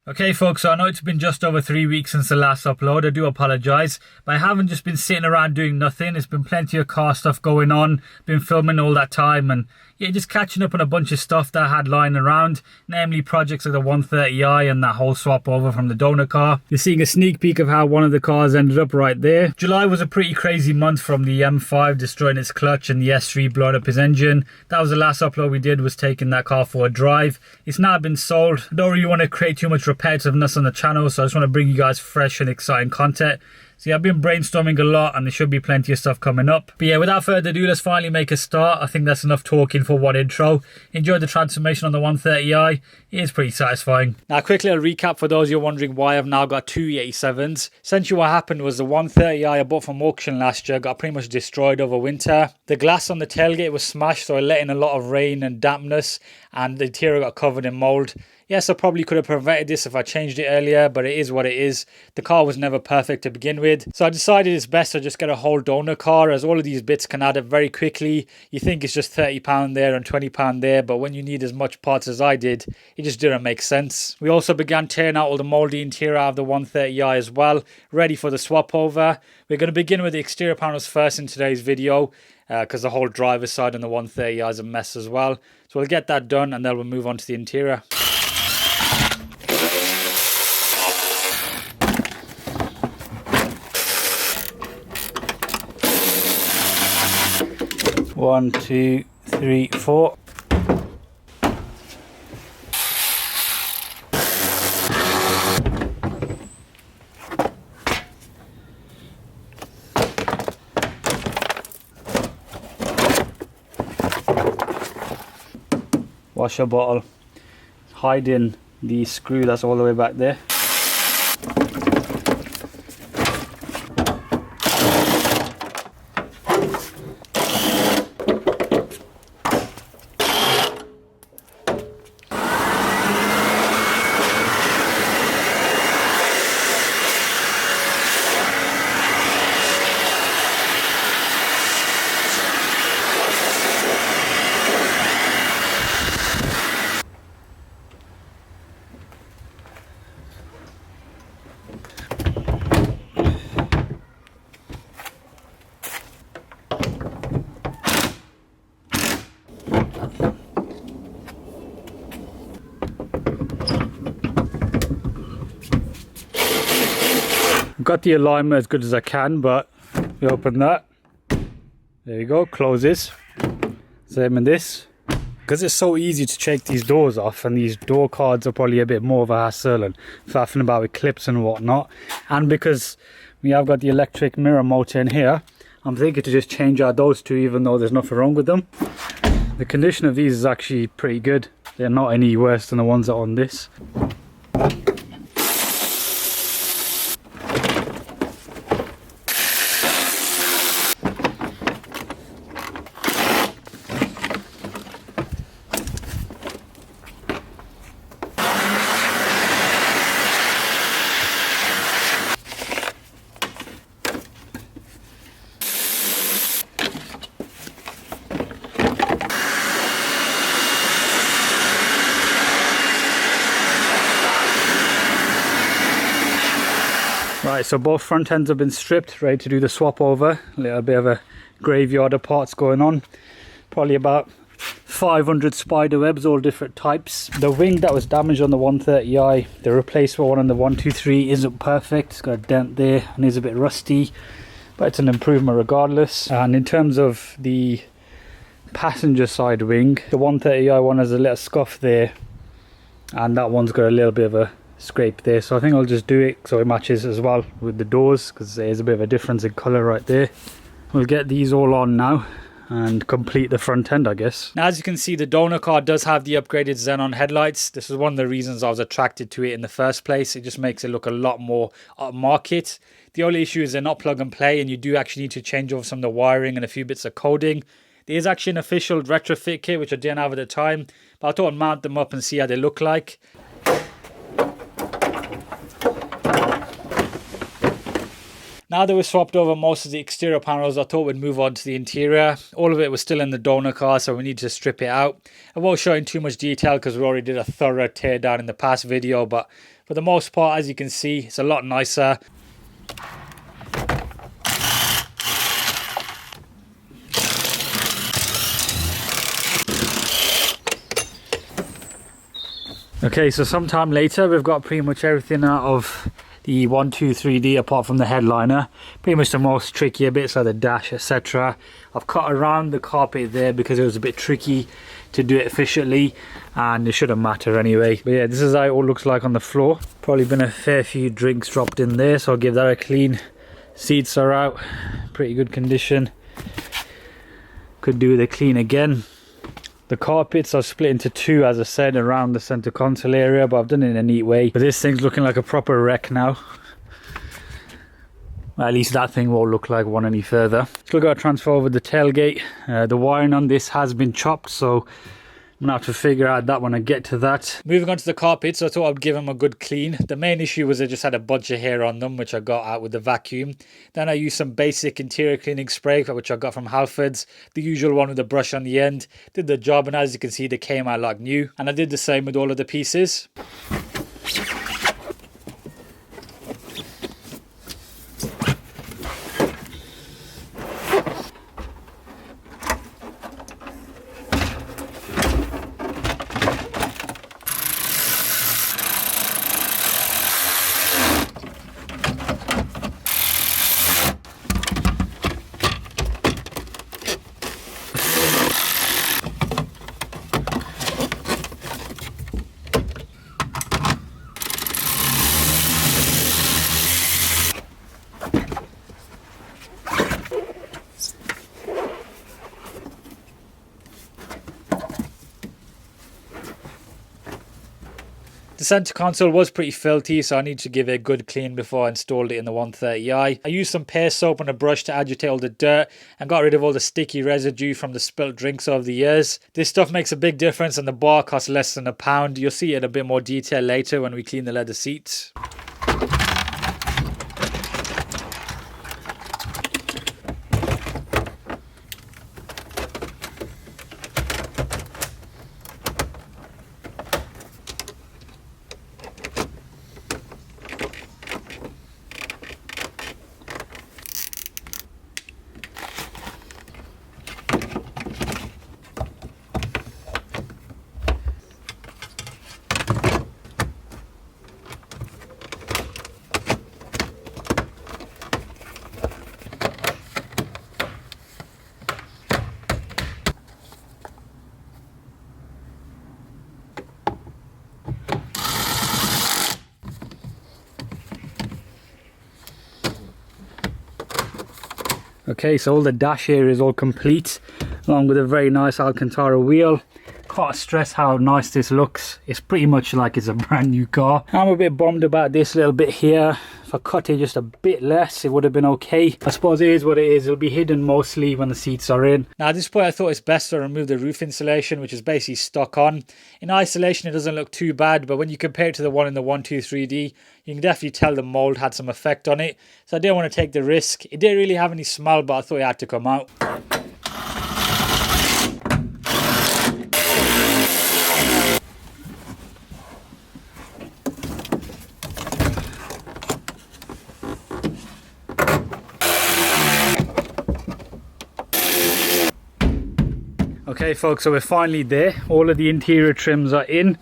Okay folks, so I know it's been just over 3 weeks since the last upload. I do apologise, but I haven't just been sitting around doing nothing. There's been plenty of car stuff going on, been filming all that time, and yeah, just catching up on a bunch of stuff that I had lying around, namely projects like the 130i and that whole swap over from the donor car. You're seeing a sneak peek of how one of the cars ended up right there. July was a pretty crazy month, from the M5 destroying its clutch and the S3 blowing up his engine. That was the last upload we did, was taking that car for a drive. It's now been sold. I don't really want to create too much repetitiveness on the channel, so I just want to bring you guys fresh and exciting content. So yeah, I've been brainstorming a lot and there should be plenty of stuff coming up. But yeah, without further ado, let's finally make a start. I think that's enough talking for one intro. Enjoyed the transformation on the 130i. It is pretty satisfying. Now quickly a recap for those who are wondering why I've now got two 87s. Essentially what happened was the 130i I bought from auction last year got pretty much destroyed over winter. The glass on the tailgate was smashed, so it let in a lot of rain and dampness, and the interior got covered in mold. Yes, I probably could have prevented this if I changed it earlier, but it is what it is. The car was never perfect to begin with. So I decided it's best to just get a whole donor car, as all of these bits can add up very quickly. You think it's just £30 there and £20 there, but when you need as much parts as I did, it just didn't make sense. We also began tearing out all the mouldy interior out of the 130i as well, ready for the swap over. We're going to begin with the exterior panels first in today's video, because the whole driver's side on the 130i is a mess as well. So we'll get that done and then we'll move on to the interior. One, two, three, four. Washer bottle, hiding the screw that's all the way back there. Got the alignment as good as I can, but we open that. There you go, closes. Same in this. Because it's so easy to take these doors off, and these door cards are probably a bit more of a hassle and faffing about with clips and whatnot. And because we have got the electric mirror motor in here, I'm thinking to just change out those two, even though there's nothing wrong with them. The condition of these is actually pretty good. They're not any worse than the ones that are on this. Right, so both front ends have been stripped, ready to do the swap over. A little bit of a graveyard of parts going on. Probably about 500 spider webs, all different types. The wing that was damaged on the 130i, the replacement one on the 123 isn't perfect. It's got a dent there and is a bit rusty, but it's an improvement regardless. And in terms of the passenger side wing, the 130i one has a little scuff there, and that one's got a little bit of a scrape there, so I think I'll just do it so it matches as well with the doors, because there's a bit of a difference in color right there. We'll get these all on now and complete the front end, I guess. Now, as you can see, the donor car does have the upgraded xenon headlights. This is one of the reasons I was attracted to it in the first place. It just makes it look a lot more upmarket. The only issue is they're not plug and play, and you do actually need to change over some of the wiring and a few bits of coding. There is actually an official retrofit kit, which I didn't have at the time, but I thought I'd mount them up and see how they look like. Now that we've swapped over most of the exterior panels, I thought we'd move on to the interior. All of it was still in the donor car, so we need to strip it out. I won't show in too much detail because we already did a thorough tear down in the past video, but for the most part, as you can see, it's a lot nicer. Okay, so sometime later we've got pretty much everything out of the 123D apart from the headliner. Pretty much the most trickier bits like the dash, etc. I've cut around the carpet there because it was a bit tricky to do it efficiently, and it shouldn't matter anyway. But yeah, this is how it all looks like on the floor. Probably been a fair few drinks dropped in there, so I'll give that a clean. Seats are out, pretty good condition. Could do with a clean again. The carpets are split into two, as I said, around the center console area, but I've done it in a neat way. But this thing's looking like a proper wreck now. Well, at least that thing won't look like one any further. Still got to transfer over the tailgate. The wiring on this has been chopped, so I'm gonna have to figure out that when I get to that. Moving on to the carpets, so I thought I'd give them a good clean. The main issue was I just had a bunch of hair on them, which I got out with the vacuum. Then I used some basic interior cleaning spray, which I got from Halfords, the usual one with a brush on the end. Did the job, and as you can see, they came out like new. And I did the same with all of the pieces. The center console was pretty filthy, so I need to give it a good clean before I installed it in the 130i. I used some pear soap and a brush to agitate all the dirt and got rid of all the sticky residue from the spilt drinks over the years. This stuff makes a big difference, and the bar costs less than £1. You'll see it in a bit more detail later when we clean the leather seats. Okay, so all the dash area is all complete, along with a very nice Alcantara wheel. Can't stress how nice this looks. It's pretty much like it's a brand new car. I'm a bit bummed about this little bit here. If I cut it just a bit less, it would have been okay. I suppose it is what it is. It'll be hidden mostly when the seats are in. Now at this point I thought it's best to remove the roof insulation, which is basically stuck on. In isolation it doesn't look too bad, but when you compare it to the one in the 123D, you can definitely tell the mold had some effect on it. So I didn't want to take the risk. It didn't really have any smell, but I thought it had to come out. Okay folks, so we're finally there. All of the interior trims are in.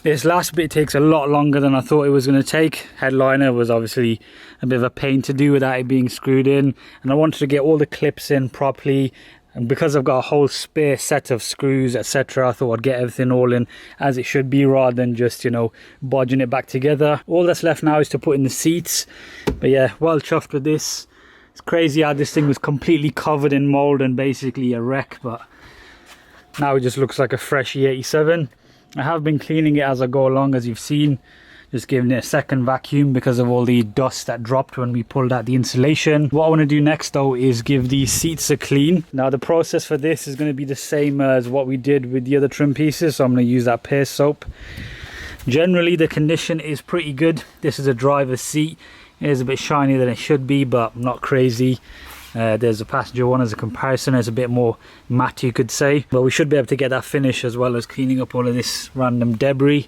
This last bit takes a lot longer than I thought it was going to take. Headliner was obviously a bit of a pain to do without it being screwed in, and I wanted to get all the clips in properly, and because I've got a whole spare set of screws, etc., I thought I'd get everything all in as it should be, rather than just, you know, bodging it back together. All that's left now is to put in the seats. But yeah, well chuffed with this. It's crazy how this thing was completely covered in mold and basically a wreck, but now it just looks like a fresh E87. I have been cleaning it as I go along, as you've seen, just giving it a second vacuum because of all the dust that dropped when we pulled out the insulation. What I want to do next though is give these seats a clean. Now the process for this is going to be the same as what we did with the other trim pieces, so I'm going to use that pear soap. Generally the condition is pretty good. This is a driver's seat. It is a bit shinier than it should be, but not crazy. There's a passenger one as a comparison. It's a bit more matte, you could say, but we should be able to get that finish as well as cleaning up all of this random debris.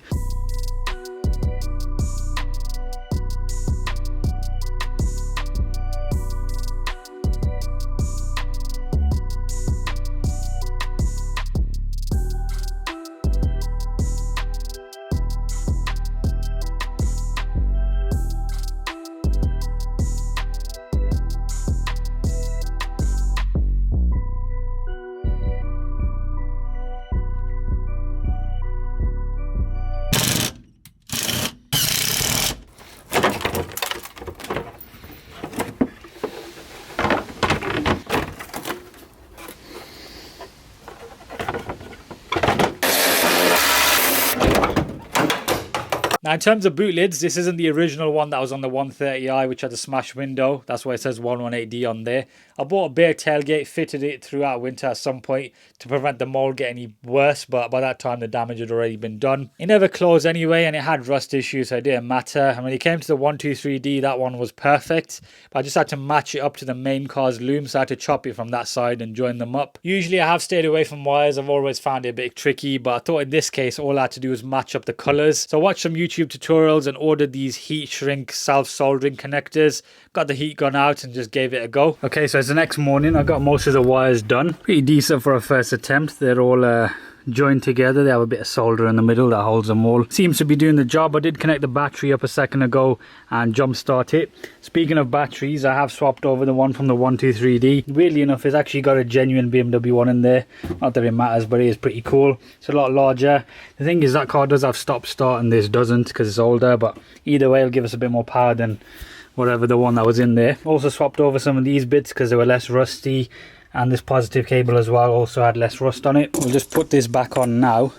Now in terms of boot lids, this isn't the original one that was on the 130i, which had a smashed window. That's why it says 118D on there. I bought a bare tailgate, fitted it throughout winter at some point to prevent the mold getting any worse, but by that time the damage had already been done. It never closed anyway, and it had rust issues, so it didn't matter. And when it came to the 123D, that one was perfect, but I just had to match it up to the main car's loom, so I had to chop it from that side and join them up. Usually I have stayed away from wires, I've always found it a bit tricky, but I thought in this case all I had to do was match up the colours. So I watched some YouTube tutorials and ordered these heat shrink self-soldering connectors, got the heat gun out and just gave it a go. Okay, so it's the next morning. I got most of the wires done, pretty decent for a first attempt. They're all joined together. They have a bit of solder in the middle that holds them all. Seems to be doing the job. I did connect the battery up a second ago and jump start it. Speaking of batteries, I have swapped over the one from the 123D. Weirdly enough, it's actually got a genuine BMW one in there. Not that it matters, but it is pretty cool. It's a lot larger. The thing is, that car does have stop start and this doesn't because it's older, but either way it'll give us a bit more power than whatever the one that was in there. Also swapped over some of these bits because they were less rusty, and this positive cable as well also had less rust on it. We'll just put this back on now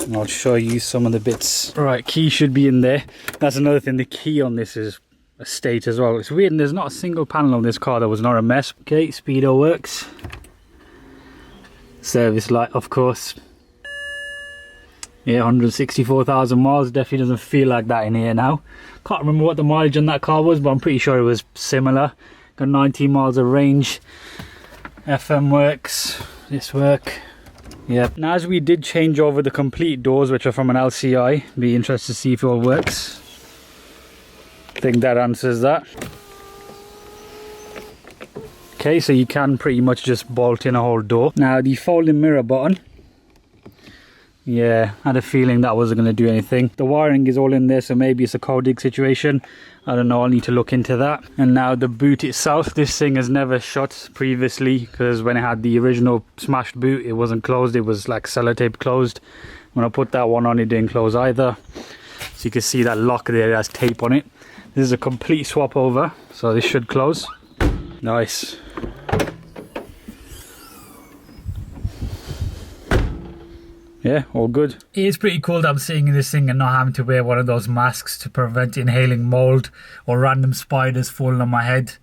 and I'll show you some of the bits. Right, key should be in there. That's another thing, the key on this is a state as well. It's weird, and there's not a single panel on this car that was not a mess. Okay, speedo works. Service light, of course. Yeah, 164,000 miles. Definitely doesn't feel like that in here now. Can't remember what the mileage on that car was, but I'm pretty sure it was similar. Got 19 miles of range. FM works. This work. Yep. Now, as we did change over the complete doors, which are from an LCI, be interested to see if it all works. I think that answers that. Okay, so you can pretty much just bolt in a whole door. Now, the folding mirror button. Yeah, I had a feeling that wasn't going to do anything. The wiring is all in there, so maybe it's a coding situation. I don't know, I'll need to look into that. And now the boot itself, this thing has never shut previously, because when it had the original smashed boot, it wasn't closed, it was like sellotape closed. When I put that one on, it didn't close either. So you can see that lock there, it has tape on it. This is a complete swap over, so this should close. Nice. Yeah, all good. It is pretty cool that I'm sitting in this thing and not having to wear one of those masks to prevent inhaling mold or random spiders falling on my head.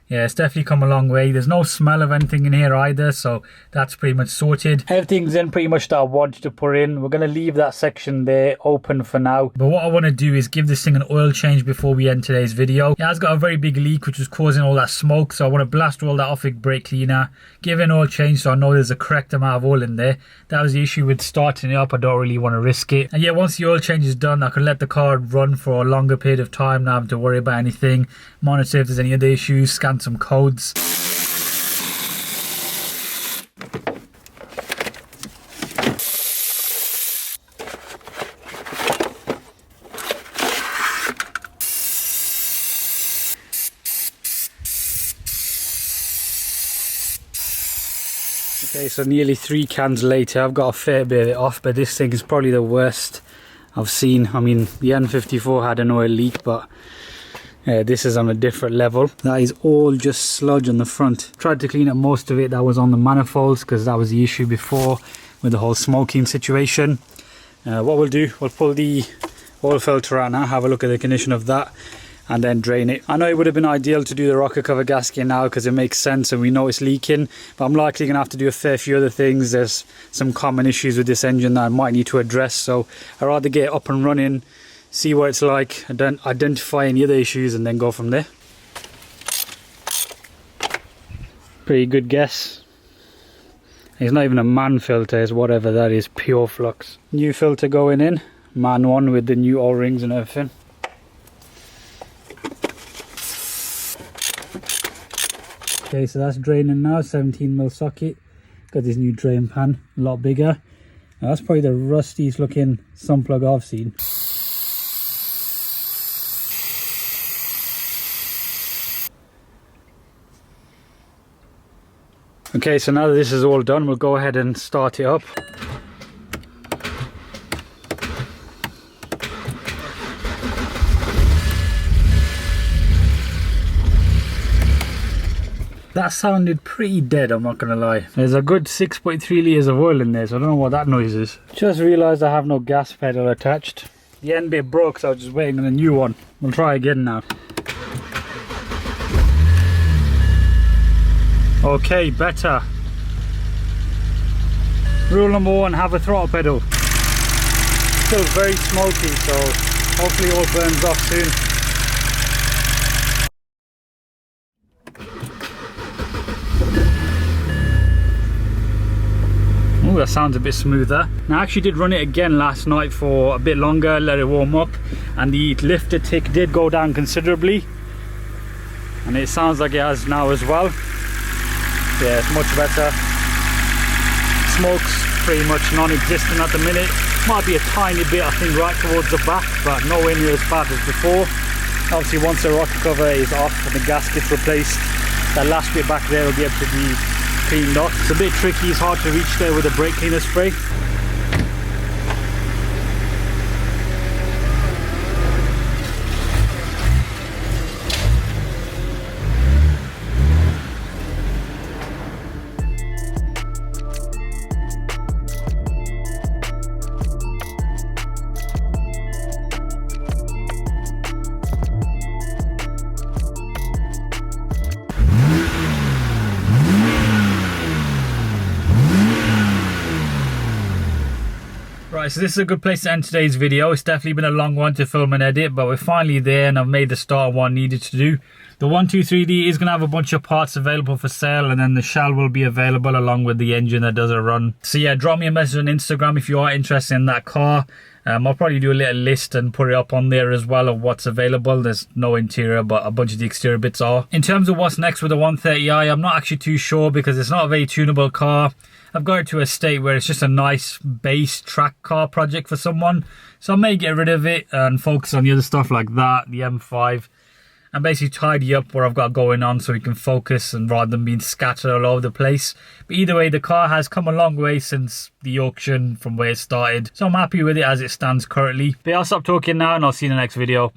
Yeah, it's definitely come a long way. There's no smell of anything in here either, so that's pretty much sorted. Everything's in pretty much that I wanted to put in. We're going to leave that section there open for now. But what I want to do is give this thing an oil change before we end today's video. It has got a very big leak which was causing all that smoke, so I want to blast all that off with brake cleaner, give it an oil change so I know there's a correct amount of oil in there. That was the issue with starting it up. I don't really want to risk it. And yeah, once the oil change is done, I can let the car run for a longer period of time, not having to worry about anything, monitor if there's any other issues, scan some codes. Okay, so nearly 3 cans later, I've got a fair bit of it off, but this thing is probably the worst I've seen. I mean, the N54 had an oil leak, but this is on a different level. That is all just sludge on the front. Tried to clean up most of it that was on the manifolds, because that was the issue before with the whole smoking situation. What we'll do, we'll pull the oil filter out now, have a look at the condition of that, and then drain it. I know it would have been ideal to do the rocker cover gasket now because it makes sense and we know it's leaking, but I'm likely going to have to do a fair few other things. There's some common issues with this engine that I might need to address, so I'd rather get it up and running, see what it's like, and then identify any other issues and then go from there. Pretty good guess. It's not even a man filter, it's whatever that is, pure flux. New filter going in, man one with the new O-rings and everything. Okay, so that's draining now, 17mm socket. Got this new drain pan, a lot bigger. Now that's probably the rustiest looking sump plug I've seen. Okay, so now that this is all done, we'll go ahead and start it up. That sounded pretty dead, I'm not gonna lie. There's a good 6.3 litres of oil in there, so I don't know what that noise is. Just realised I have no gas pedal attached. The end bit broke, so I was just waiting on a new one. We'll try again now. Okay, better. Rule number 1, have a throttle pedal. Still very smoky, so hopefully all burns off soon. Ooh, that sounds a bit smoother. Now I actually did run it again last night for a bit longer, let it warm up, and the lifter tick did go down considerably. And it sounds like it has now as well. Yeah, it's much better. Smoke's pretty much non-existent at the minute. Might be a tiny bit, I think, right towards the back, but nowhere near as bad as before. Obviously, once the rocker cover is off and the gasket's replaced, that last bit back there will be able to be cleaned off. It's a bit tricky, it's hard to reach there with a brake cleaner spray. Right, so this is a good place to end today's video. It's definitely been a long one to film and edit, but we're finally there and I've made the start of what I needed to do. The 123D is going to have a bunch of parts available for sale, and then the shell will be available along with the engine that does a run. So yeah, drop me a message on Instagram if you are interested in that car. I'll probably do a little list and put it up on there as well of what's available. There's no interior, but a bunch of the exterior bits are. In terms of what's next with the 130i, I'm not actually too sure because it's not a very tunable car. I've got it to a state where it's just a nice base track car project for someone. So I may get rid of it and focus on the other stuff like that, the M5. And basically tidy up what I've got going on so we can focus and rather than being scattered all over the place. But either way, the car has come a long way since the auction from where it started. So I'm happy with it as it stands currently. But yeah, I'll stop talking now and I'll see you in the next video.